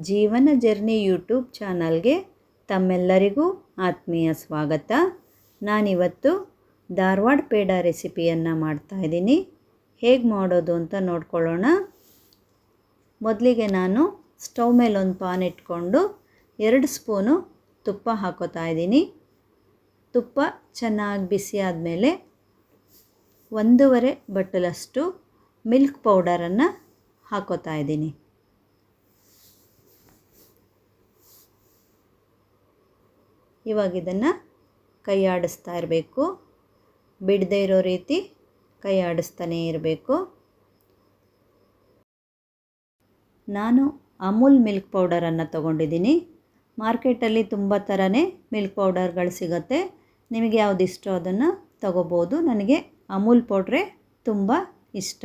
ಜೀವನ journey YouTube ಚಾನಲ್ಗೆ ತಮ್ಮೆಲ್ಲರಿಗೂ ಆತ್ಮೀಯ ಸ್ವಾಗತ. ನಾನಿವತ್ತು ಧಾರವಾಡ ಪೇಡ ರೆಸಿಪಿಯನ್ನು ಮಾಡ್ತಾಯಿದ್ದೀನಿ. ಹೇಗೆ ಮಾಡೋದು ಅಂತ ನೋಡ್ಕೊಳ್ಳೋಣ. ಮೊದಲಿಗೆ ನಾನು ಸ್ಟವ್ ಮೇಲೆ ಒಂದು ಪಾನ್ ಇಟ್ಕೊಂಡು 2 ಸ್ಪೂನು ತುಪ್ಪ ಹಾಕೋತಾ ಇದ್ದೀನಿ. ತುಪ್ಪ ಚೆನ್ನಾಗಿ ಬಿಸಿ ಆದಮೇಲೆ 1.5 ಬಟ್ಟಲಷ್ಟು ಮಿಲ್ಕ್ ಪೌಡರನ್ನು ಹಾಕೋತಾ ಇದ್ದೀನಿ. ಇವಾಗ ಇದನ್ನು ಕೈ ಆಡಿಸ್ತಾ ಇರಬೇಕು, ಬಿಡದೇ ಇರೋ ರೀತಿ ಕೈ ಆಡಿಸ್ತಾನೇ ಇರಬೇಕು. ನಾನು ಅಮೂಲ್ ಮಿಲ್ಕ್ ಪೌಡರನ್ನು ತೊಗೊಂಡಿದ್ದೀನಿ. ಮಾರ್ಕೆಟಲ್ಲಿ ತುಂಬ ಥರನೇ ಮಿಲ್ಕ್ ಪೌಡರ್ಗಳು ಸಿಗುತ್ತೆ. ನಿಮಗೆ ಯಾವುದು ಇಷ್ಟೋ ಅದನ್ನು ತಗೋಬೋದು. ನನಗೆ ಅಮೂಲ್ ಪೌಡ್ರೇ ತುಂಬ ಇಷ್ಟ.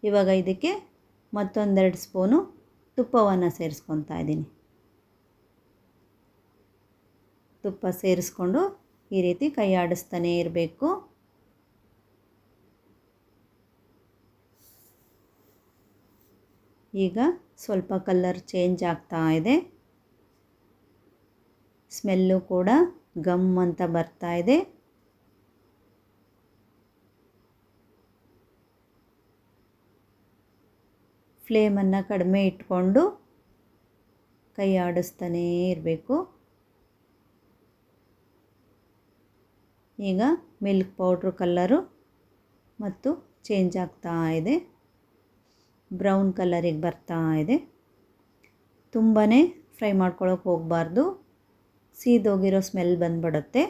ಇವಾಗ ಇದಕ್ಕೆ ಮತ್ತೊಂದು 2 ಸ್ಪೂನು ತುಪ್ಪವನ್ನು ಸೇರಿಸ್ಕೊತಾ ಇದ್ದೀನಿ. ತುಪ್ಪ ಸೇರಿಸ್ಕೊಂಡು ಈ ರೀತಿ ಕೈ ಆಡಿಸ್ತಾನೇ ಇರಬೇಕು. ಈಗ ಸ್ವಲ್ಪ ಕಲರ್ ಚೇಂಜ್ ಆಗ್ತಾ ಇದೆ. ಸ್ಮೆಲ್ಲು ಕೂಡ ಗಮ್ ಅಂತ ಬರ್ತಾ ಇದೆ. ಫ್ಲೇಮನ್ನು ಕಡಿಮೆ ಇಟ್ಕೊಂಡು ಕೈ ಆಡಿಸ್ತಾನೇ ಇರಬೇಕು. ಈಗ ಮಿಲ್ಕ್ ಪೌಡ್ರ್ ಕಲ್ಲರು ಮತ್ತು ಚೇಂಜ್ ಆಗ್ತಾ ಇದೆ, ಬ್ರೌನ್ ಕಲರಿಗೆ ಬರ್ತಾ ಇದೆ. ತುಂಬಾ ಫ್ರೈ ಮಾಡ್ಕೊಳ್ಳೋಕೆ ಹೋಗಬಾರ್ದು, ಸೀದೋಗಿರೋ ಸ್ಮೆಲ್ ಬಂದ್ಬಿಡುತ್ತೆ.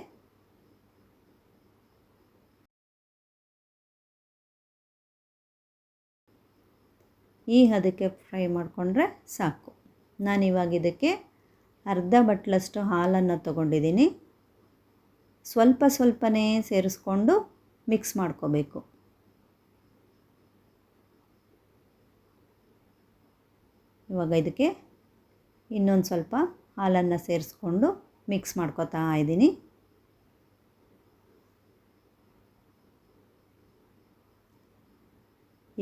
ಈ ಹದಕ್ಕೆ ಫ್ರೈ ಮಾಡಿಕೊಂಡ್ರೆ ಸಾಕು. ನಾನಿವಾಗ ಇದಕ್ಕೆ ಅರ್ಧ ಬಟ್ಲಷ್ಟು ಹಾಲನ್ನು ತೊಗೊಂಡಿದ್ದೀನಿ. ಸ್ವಲ್ಪ ಸ್ವಲ್ಪನೇ ಸೇರಿಸ್ಕೊಂಡು ಮಿಕ್ಸ್ ಮಾಡ್ಕೋಬೇಕು. ಇವಾಗ ಇದಕ್ಕೆ ಇನ್ನೊಂದು ಸ್ವಲ್ಪ ಹಾಲನ್ನು ಸೇರಿಸ್ಕೊಂಡು ಮಿಕ್ಸ್ ಮಾಡ್ಕೋತಾ ಇದ್ದೀನಿ.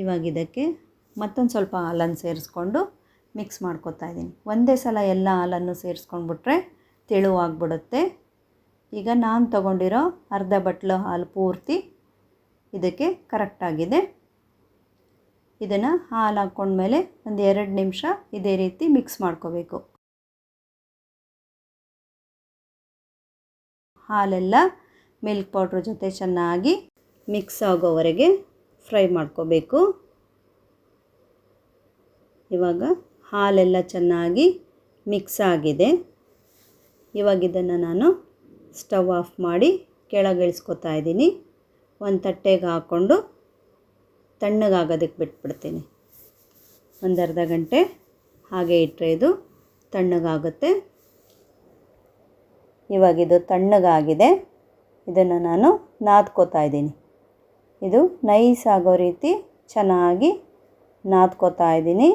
ಇವಾಗ ಇದಕ್ಕೆ ಮತ್ತೊಂದು ಸ್ವಲ್ಪ ಹಾಲನ್ನು ಸೇರಿಸ್ಕೊಂಡು ಮಿಕ್ಸ್ ಮಾಡ್ಕೋತಾ ಇದ್ದೀನಿ. ಒಂದೇ ಸಲ ಎಲ್ಲ ಹಾಲನ್ನು ಸೇರಿಸ್ಕೊಂಡ್ಬಿಟ್ರೆ ತೆಳುವಾಗ್ಬಿಡುತ್ತೆ. ಈಗ ನಾನು ತೊಗೊಂಡಿರೋ ಅರ್ಧ ಬಟ್ಲು ಹಾಲು ಪೂರ್ತಿ ಇದಕ್ಕೆ ಕರೆಕ್ಟಾಗಿದೆ. ಇದನ್ನು ಹಾಲು ಹಾಕ್ಕೊಂಡ್ಮೇಲೆ ಒಂದು 2 ನಿಮಿಷ ಇದೇ ರೀತಿ ಮಿಕ್ಸ್ ಮಾಡ್ಕೋಬೇಕು. ಹಾಲೆಲ್ಲ ಮಿಲ್ಕ್ ಪೌಡ್ರ್ ಜೊತೆ ಚೆನ್ನಾಗಿ ಮಿಕ್ಸ್ ಆಗೋವರೆಗೆ ಫ್ರೈ ಮಾಡ್ಕೋಬೇಕು. ಇವಾಗ ಹಾಲೆಲ್ಲ ಚೆನ್ನಾಗಿ ಮಿಕ್ಸ್ ಆಗಿದೆ. ಇವಾಗ ಇದನ್ನು ನಾನು ಸ್ಟವ್ ಆಫ್ ಮಾಡಿ ಕೆಳಗಿಳಿಸ್ಕೊತಾ ಇದ್ದೀನಿ. ಒಂದು ತಟ್ಟೆಗೆ ಹಾಕ್ಕೊಂಡು ತಣ್ಣಗಾಗೋದಕ್ಕೆ ಬಿಟ್ಬಿಡ್ತೀನಿ. ಒಂದು ಅರ್ಧ ಗಂಟೆ ಹಾಗೆ ಇಟ್ಟರೆ ಇದು ತಣ್ಣಗಾಗುತ್ತೆ. ಇವಾಗಿದು ತಣ್ಣಗಾಗಿದೆ. ಇದನ್ನು ನಾನು ನಾದ್ಕೋತಾ ಇದ್ದೀನಿ. ಇದು ನೈಸ್ ಆಗೋ ರೀತಿ ಚೆನ್ನಾಗಿ ನಾದ್ಕೋತಾ ಇದ್ದೀನಿ.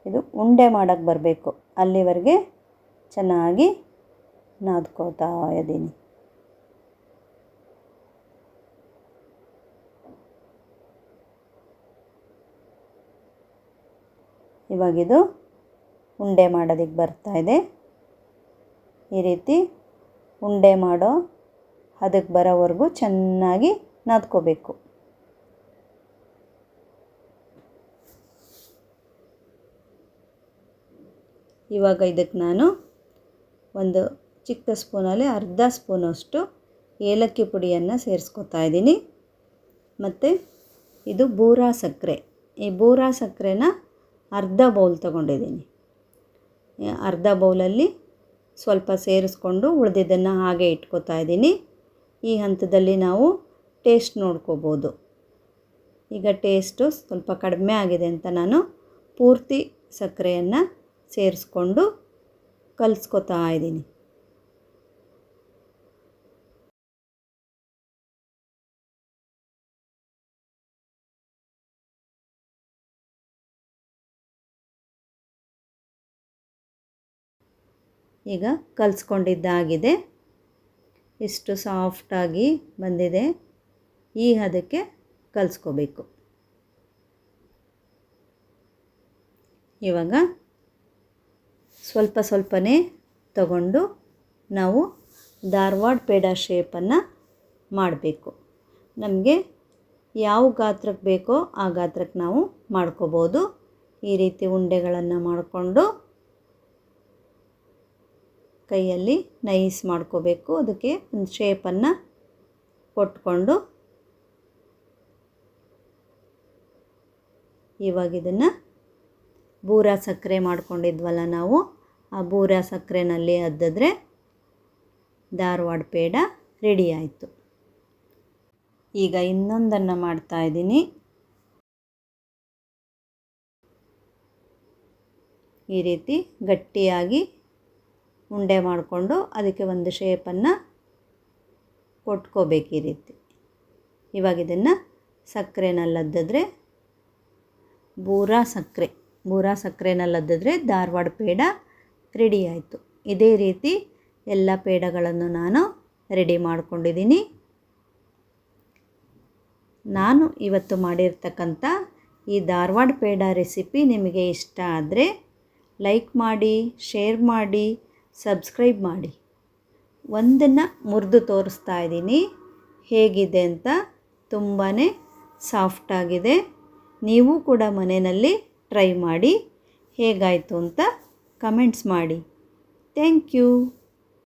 ಇದು ಉಂಡೆ ಮಾಡೋಕ್ಕೆ ಬರಬೇಕು, ಅಲ್ಲಿವರೆಗೆ ಚೆನ್ನಾಗಿ ನಾದ್ಕೋತಾ ಇದ್ದೀನಿ. ಇವಾಗಿದು ಉಂಡೆ ಮಾಡೋದಕ್ಕೆ ಬರ್ತಾ ಇದೆ. ಈ ರೀತಿ ಉಂಡೆ ಮಾಡೋ ಅದಕ್ಕೆ ಬರೋವರೆಗೂ ಚೆನ್ನಾಗಿ ನಾದ್ಕೋಬೇಕು. ಇವಾಗ ಇದಕ್ಕೆ ನಾನು ಒಂದು ಚಿಕ್ಕ ಸ್ಪೂನಲ್ಲಿ ಅರ್ಧ ಸ್ಪೂನಷ್ಟು ಏಲಕ್ಕಿ ಪುಡಿಯನ್ನು ಸೇರಿಸ್ಕೊತಾ ಇದ್ದೀನಿ. ಮತ್ತು ಇದು ಬೂರಾ ಸಕ್ಕರೆ. ಈ ಬೂರಾ ಸಕ್ಕರೆನ ಅರ್ಧ ಬೌಲ್ ತೊಗೊಂಡಿದ್ದೀನಿ. ಅರ್ಧ ಬೌಲಲ್ಲಿ ಸ್ವಲ್ಪ ಸೇರಿಸ್ಕೊಂಡು ಉಳಿದಿದ್ದನ್ನು ಹಾಗೆ ಇಟ್ಕೋತಾ ಇದ್ದೀನಿ. ಈ ಹಂತದಲ್ಲಿ ನಾವು ಟೇಸ್ಟ್ ನೋಡ್ಕೋಬೋದು. ಈಗ ಟೇಸ್ಟು ಸ್ವಲ್ಪ ಕಡಿಮೆ ಆಗಿದೆ ಅಂತ ನಾನು ಪೂರ್ತಿ ಸಕ್ಕರೆಯನ್ನು ಸೇರಿಸ್ಕೊಂಡು ಕಲಿಸ್ಕೊತಾ ಇದ್ದೀನಿ. ಈಗ ಕಲಿಸ್ಕೊಂಡಿದ್ದಾಗಿದೆ. ಎಷ್ಟು ಸಾಫ್ಟಾಗಿ ಬಂದಿದೆ. ಈ ಹದಕ್ಕೆ ಕಲಿಸ್ಕೋಬೇಕು. ಇವಾಗ ಸ್ವಲ್ಪ ಸ್ವಲ್ಪನೇ ತಗೊಂಡು ನಾವು ಧಾರವಾಡ ಪೇಡ ಶೇಪನ್ನು ಮಾಡಬೇಕು. ನಮಗೆ ಯಾವ ಗಾತ್ರಕ್ಕೆ ಬೇಕೋ ಆ ಗಾತ್ರಕ್ಕೆ ನಾವು ಮಾಡ್ಕೋಬೋದು. ಈ ರೀತಿ ಉಂಡೆಗಳನ್ನು ಮಾಡಿಕೊಂಡು ಕೈಯಲ್ಲಿ ನೈಸ್ ಮಾಡ್ಕೋಬೇಕು. ಅದಕ್ಕೆ ಒಂದು ಶೇಪನ್ನು ಕೊಟ್ಕೊಂಡು ಇವಾಗ ಇದನ್ನು ಬೂರ ಸಕ್ಕರೆ ಮಾಡ್ಕೊಂಡಿದ್ವಲ್ಲ ನಾವು, ಆ ಬೂರ ಸಕ್ಕರೆನಲ್ಲಿ ಅದ್ದಿದ್ರೆ ಧಾರವಾಡ ಪೇಡ ರೆಡಿ ಆಯಿತು. ಈಗ ಇನ್ನೊಂದನ್ನು ಮಾಡ್ತಾಯಿದ್ದೀನಿ. ಈ ರೀತಿ ಗಟ್ಟಿಯಾಗಿ ಉಂಡೆ ಮಾಡಿಕೊಂಡು ಅದಕ್ಕೆ ಒಂದು ಶೇಪನ್ನು ಕೊಟ್ಕೋಬೇಕು ಈ ರೀತಿ. ಇವಾಗ ಇದನ್ನು ಸಕ್ಕರೆನಲ್ಲಿ ಅದ್ದಿದ್ರೆ ಬೂರ ಸಕ್ಕರೆನಲ್ಲಿ ಅದ್ದಿದ್ರೆ ಧಾರವಾಡ ಪೇಡ ರೆಡಿ ಆಯಿತು. ಇದೇ ರೀತಿ ಎಲ್ಲ ಪೇಡಗಳನ್ನು ನಾನು ರೆಡಿ ಮಾಡ್ಕೊಂಡಿದ್ದೀನಿ. ನಾನು ಇವತ್ತು ಮಾಡಿರ್ತಕ್ಕಂಥ ಈ ಧಾರವಾಡ ಪೇಡ ರೆಸಿಪಿ ನಿಮಗೆ ಇಷ್ಟ ಆದರೆ ಲೈಕ್ ಮಾಡಿ, ಶೇರ್ ಮಾಡಿ, ಸಬ್ಸ್ಕ್ರೈಬ್ ಮಾಡಿ. ಒಂದನ್ನು ಮುರಿದು ತೋರಿಸ್ತಾ ಇದ್ದೀನಿ ಹೇಗಿದೆ ಅಂತ. ತುಂಬಾ ಸಾಫ್ಟಾಗಿದೆ. ನೀವು ಕೂಡ ಮನೆಯಲ್ಲಿ ಟ್ರೈ ಮಾಡಿ ಹೇಗಾಯಿತು ಅಂತ ಕಮೆಂಟ್ಸ್ ಮಾಡಿ. Thank you.